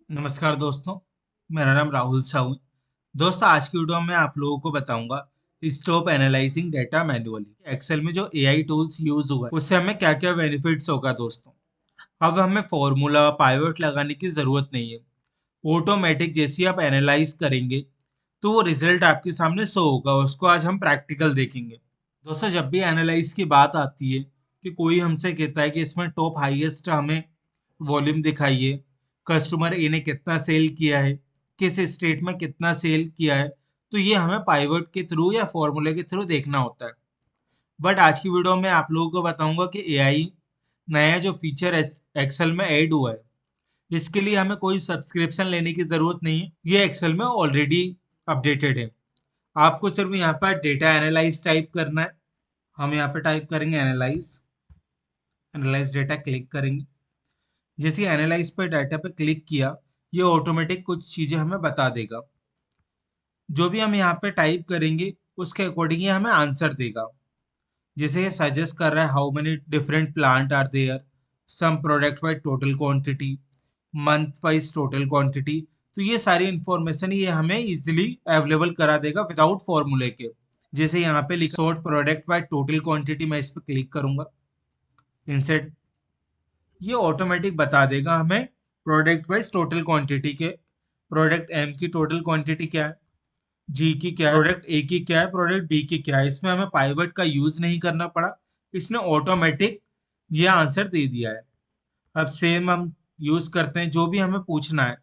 नमस्कार दोस्तों। मेरा नाम राहुल साहू है। दोस्तों, आज की वीडियो में आप लोगों को बताऊंगा stop analysing data manually excel में जो एआई टूल्स यूज हुआ है उससे हमें क्या क्या बेनिफिट्स होगा। दोस्तों, अब हमें फॉर्मूला पाइवट लगाने की जरूरत नहीं है। ऑटोमेटिक जैसे ही आप एनालाइज करेंगे तो वो रिजल्ट आपके सामने शो होगा। उसको आज हम प्रैक्टिकल देखेंगे। दोस्तों, जब भी एनालाइज की बात आती है कि कोई हमसे कहता है कि इसमें टॉप हाईएस्ट हमें वॉल्यूम दिखाइए, कस्टमर ए ने कितना सेल किया है, किस स्टेट में कितना सेल किया है, तो ये हमें पाइवट के थ्रू या फॉर्मूले के थ्रू देखना होता है। बट आज की वीडियो में आप लोगों को बताऊंगा कि एआई नया जो फीचर एक्सेल में ऐड हुआ है, इसके लिए हमें कोई सब्सक्रिप्शन लेने की जरूरत नहीं है। ये एक्सेल में ऑलरेडी अपडेटेड है। आपको सिर्फ यहाँ पर डेटा एनालाइज टाइप करना है। हम यहाँ पे टाइप करेंगे एनालाइज। एनालाइज डेटा क्लिक करेंगे। जैसे एनालाइज पर डाटा पे क्लिक किया, ये ऑटोमेटिक कुछ चीजें हमें बता देगा। जो भी हम यहाँ पे टाइप करेंगे उसके अकॉर्डिंग ये हमें आंसर देगा। जैसे ये सजेस्ट कर रहा है how many different plant are there, some product wise total quantity, month wise total quantity. तो ये सारी इंफॉर्मेशन ये हमें इजीली अवेलेबल करा देगा विदाउट फॉर्मूले के। जैसे यहाँ पे लिखा sort product wise total quantity, मैं इस पर क्लिक करूंगा। इंसर्ट, ये ऑटोमेटिक बता देगा हमें प्रोडक्ट वाइज टोटल क्वांटिटी के। प्रोडक्ट एम की टोटल क्वांटिटी क्या है, जी की क्या है, प्रोडक्ट ए की क्या है, प्रोडक्ट बी की क्या है। इसमें हमें पाइवट का यूज नहीं करना पड़ा। इसने ऑटोमेटिक ये आंसर दे दिया है। अब सेम हम यूज करते हैं जो भी हमें पूछना है।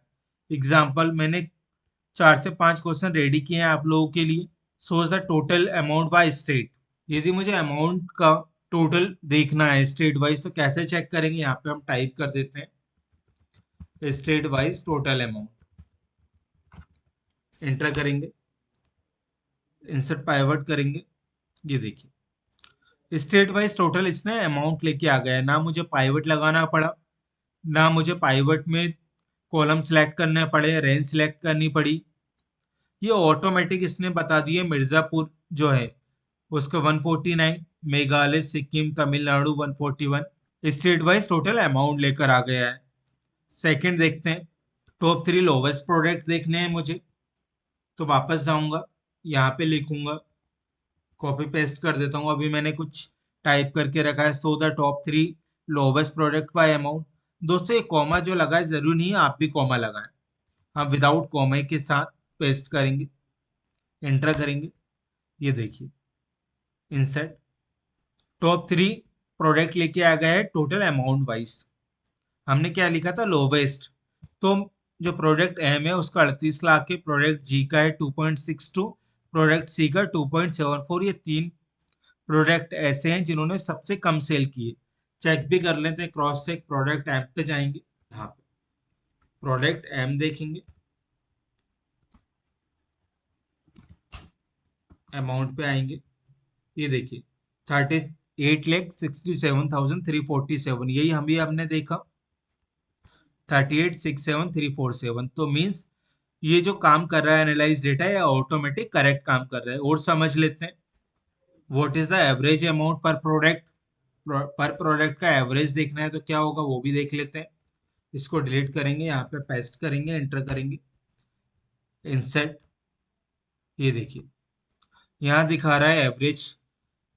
एग्जाम्पल, मैंने 4 से 5 क्वेश्चन रेडी किए हैं आप लोगों के लिए। So the total amount by state. यदि मुझे अमाउंट का टोटल देखना है स्टेट वाइज तो कैसे चेक करेंगे, यहाँ पे हम टाइप कर देते हैं state wise total amount. Enter करेंगे, इंसर्ट पाइवट करेंगे। ये देखिए स्टेट वाइज टोटल इसने अमाउंट लेके आ गया है। ना मुझे पाइवट लगाना पड़ा, ना मुझे पाइवट में कॉलम सेलेक्ट करने पड़े, रेंज सेलेक्ट करनी पड़ी। ये ऑटोमेटिक इसने बता दिए मिर्जापुर जो है उसका 149, Meghalaya Sikkim Tamil Nadu 141। State wise total amount लेकर आ गया है। सेकंड देखते हैं, टॉप 3 लोवेस्ट प्रोडक्ट देखने हैं मुझे। तो वापस जाऊंगा, यहाँ पे लिखूंगा, कॉपी पेस्ट कर देता हूँ। अभी मैंने कुछ टाइप करके रखा है, so the top 3 lowest product bye amount. दोस्तों, ये कॉमा जो लगा है जरूरी नहीं है आप भी कॉमा लगाएं। हम विदाउट कॉमा के साथ पेस्ट करेंगे, एंटर करेंगे। ये देखिए इंसर्ट, टॉप 3 प्रोडक्ट लेके आ गया है टोटल अमाउंट वाइज। हमने क्या लिखा था, लोवेस्ट। तो जो प्रोडक्ट एम है उसका 38 लाख है, प्रोडक्ट जी का है 2.62, प्रोडक्ट सी का 2.74। ये 3 प्रोडक्ट ऐसे हैं जिन्होंने सबसे कम सेल किए। चेक भी कर लेते हैं, क्रॉस चेक। प्रोडक्ट एम पे जाएंगे, यहाँ पे प्रोडक्ट एम देखेंगे, अमाउंट पे आएंगे। ये देखिए 38,67,347, यही हम भी हमने देखा 38,67,347। तो मीन्स ये जो काम कर रहा है एनालाइज डेटा, या ऑटोमेटिक करेक्ट काम कर रहा है। और समझ लेते हैं what is the average amount पर प्रोडक्ट। पर प्रोडक्ट का एवरेज देखना है तो क्या होगा वो भी देख लेते हैं। इसको डिलीट करेंगे, यहाँ पे पेस्ट करेंगे, एंटर करेंगे, इंसर्ट। ये देखिए यहाँ दिखा रहा है एवरेज।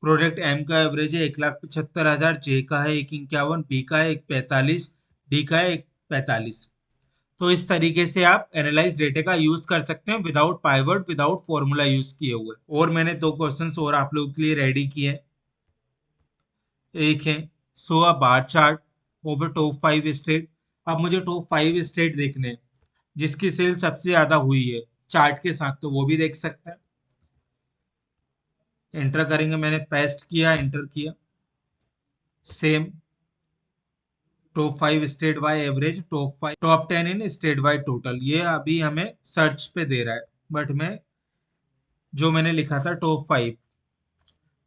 प्रोडक्ट एम का एवरेज है 1,75,000, जे का है 1,51, बी का है 1,45, डी का है 1,45। तो इस तरीके से आप एनालाइज डेटा का यूज कर सकते हैं without pivot, without formula use किए हुए। और मैंने 2 क्वेश्चंस और आप लोगों के लिए रेडी किए हैं। एक है so a bar chart over top 5 state. अब मुझे टॉप 5 स्टेट देखने हैं जिसकी सेल सबसे ज्यादा हुई है चार्ट के साथ, तो वो भी देख सकते हैं। एंटर करेंगे, मैंने पेस्ट किया, एंटर किया। Same top 5 state by average, top 10 in state by total. ये अभी हमें सर्च पे दे रहा है, बट मैं जो मैंने लिखा था टॉप 5,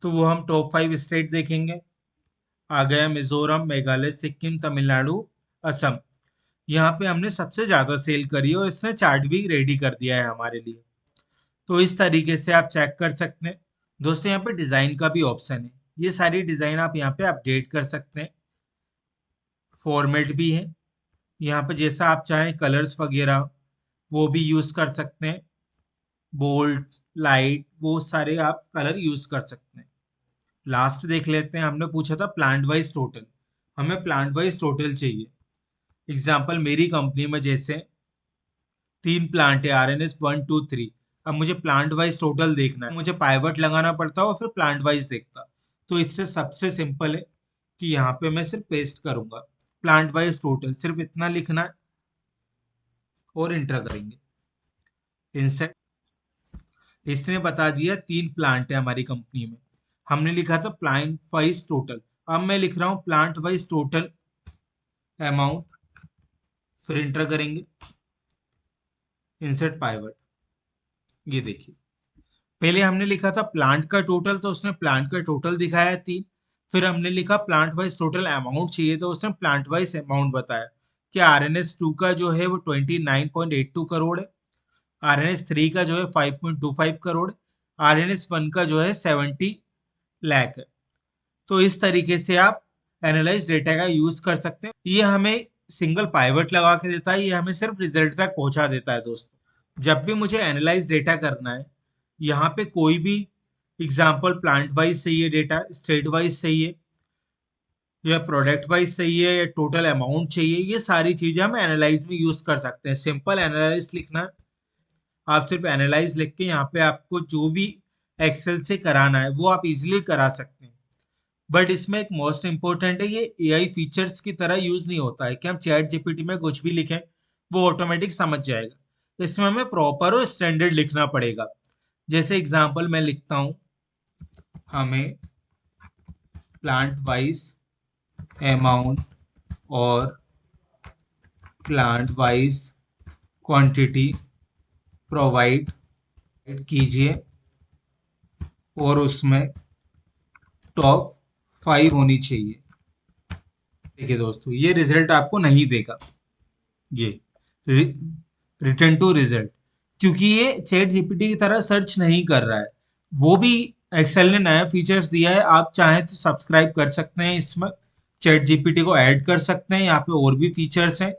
तो वो हम टॉप 5 स्टेट देखेंगे। आ गया मिजोरम, मेघालय, सिक्किम, तमिलनाडु, असम। यहाँ पे हमने सबसे ज्यादा सेल करी है और इसने चार्ट भी रेडी कर दिया है हमारे लिए। तो इस तरीके से आप चेक कर सकते हैं। दोस्तों, यहाँ पे डिजाइन का भी ऑप्शन है। ये सारी डिजाइन आप यहाँ पे अपडेट कर सकते हैं। फॉर्मेट भी है, यहाँ पे जैसा आप चाहें कलर्स वगैरह वो भी यूज कर सकते हैं, बोल्ड, लाइट, वो सारे आप कलर यूज कर सकते हैं। लास्ट देख लेते हैं, हमने पूछा था प्लांट वाइज टोटल। हमें प्लांट वाइज टोटल चाहिए। एग्जाम्पल मेरी कंपनी में जैसे 3 प्लांट है, RNS 1 2 3। अब मुझे प्लांट वाइज टोटल देखना है, मुझे पाइवट लगाना पड़ता है और फिर प्लांट वाइज देखता। तो इससे सबसे सिंपल है कि यहाँ पे मैं सिर्फ पेस्ट करूंगा प्लांट वाइज टोटल, सिर्फ इतना लिखना है और इंटर करेंगे। इंसेट इसने बता दिया 3 प्लांट है हमारी कंपनी में। हमने लिखा था प्लांट वाइज टोटल। अब मैं लिख रहा हूँ प्लांट वाइज टोटल अमाउंट, फिर इंटर करेंगे, इंसर्ट पाइवट। ये देखिए, पहले हमने लिखा था प्लांट का टोटल तो उसने प्लांट का टोटल दिखाया है 3। फिर हमने लिखा प्लांट वाइज टोटल अमाउंट चाहिए तो उसने प्लांट वाइज अमाउंट बताया कि RNS 2 का जो है वो 29.82 करोड़ है, RNS 3 का जो है 5.25 करोड़, RNS 1 का जो है 70 लाख है। तो इस तरीके से आप एनालाइज डेटा का यूज कर सकते हैं। ये हमें सिंगल पाइवट लगा के देता है, ये हमें सिर्फ रिजल्ट तक पहुंचा देता है दोस्तों। जब भी मुझे एनालाइज डेटा करना है, यहाँ पे कोई भी एग्जाम्पल प्लांट वाइज चाहिए डेटा, स्टेट वाइज चाहिए, या प्रोडक्ट वाइज चाहिए, या टोटल अमाउंट चाहिए, ये सारी चीजें हम एनालाइज में यूज कर सकते हैं। सिंपल एनालाइज लिखना है, आप सिर्फ एनालाइज लिख के यहाँ पे आपको जो भी एक्सेल से कराना है वो आप इजीली करा सकते हैं। बट इसमें एक मोस्ट इंपॉर्टेंट है, ये एआई फीचर्स की तरह यूज नहीं होता है कि हम चैट जीपीटी में कुछ भी लिखें वो ऑटोमेटिक समझ जाएगा। इसमें हमें प्रॉपर और स्टैंडर्ड लिखना पड़ेगा। जैसे एग्जांपल मैं लिखता हूं, हमें प्लांट वाइज अमाउंट और प्लांट वाइज क्वांटिटी प्रोवाइड कीजिए और उसमें टॉप 5 होनी चाहिए। देखिए दोस्तों, ये रिजल्ट आपको नहीं देगा, ये रिटर्न टू रिजल्ट, क्योंकि ये चैट जीपीटी की तरह सर्च नहीं कर रहा है। वो भी एक्सेल ने नया फीचर्स दिया है, आप चाहें तो सब्सक्राइब कर सकते हैं, इसमें चैट जीपीटी को ऐड कर सकते हैं। यहाँ पे और भी फीचर्स हैं,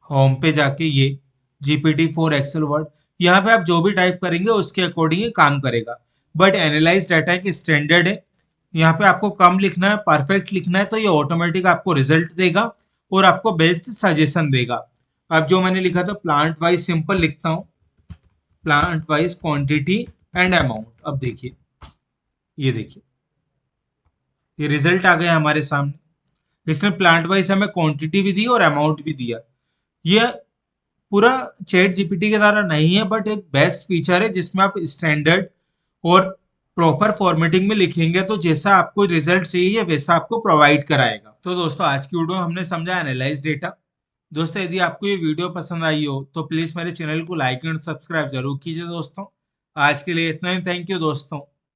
होम पे जाके ये GPT 4 एक्सेल वर्ड, यहाँ पे आप जो भी टाइप करेंगे उसके अकॉर्डिंग ये काम करेगा। बट एनालाइज डाटा की स्टैंडर्ड है, यहाँ पे आपको कम लिखना है, परफेक्ट लिखना है तो ये ऑटोमेटिक आपको रिजल्ट देगा और आपको बेस्ट सजेशन देगा। अब जो मैंने लिखा था प्लांट वाइज, सिंपल लिखता हूँ plant wise quantity and amount. अब देखिए, ये देखिए, ये रिजल्ट आ गया हमारे सामने। इसने प्लांट वाइज हमें क्वांटिटी भी दी और अमाउंट भी दिया। ये पूरा चैट जीपीटी की तरह नहीं है, बट एक बेस्ट फीचर है जिसमें आप स्टैंडर्ड और प्रॉपर फॉर्मेटिंग में लिखेंगे तो जैसा आपको रिजल्ट चाहिए वैसा आपको प्रोवाइड कराएगा। तो दोस्तों, आज की वीडियो में हमने समझा एनालाइज डेटा। दोस्तों, यदि आपको ये वीडियो पसंद आई हो तो प्लीज मेरे चैनल को लाइक एंड सब्सक्राइब जरूर कीजिए दोस्तों। आज के लिए इतना ही, थैंक यू दोस्तों।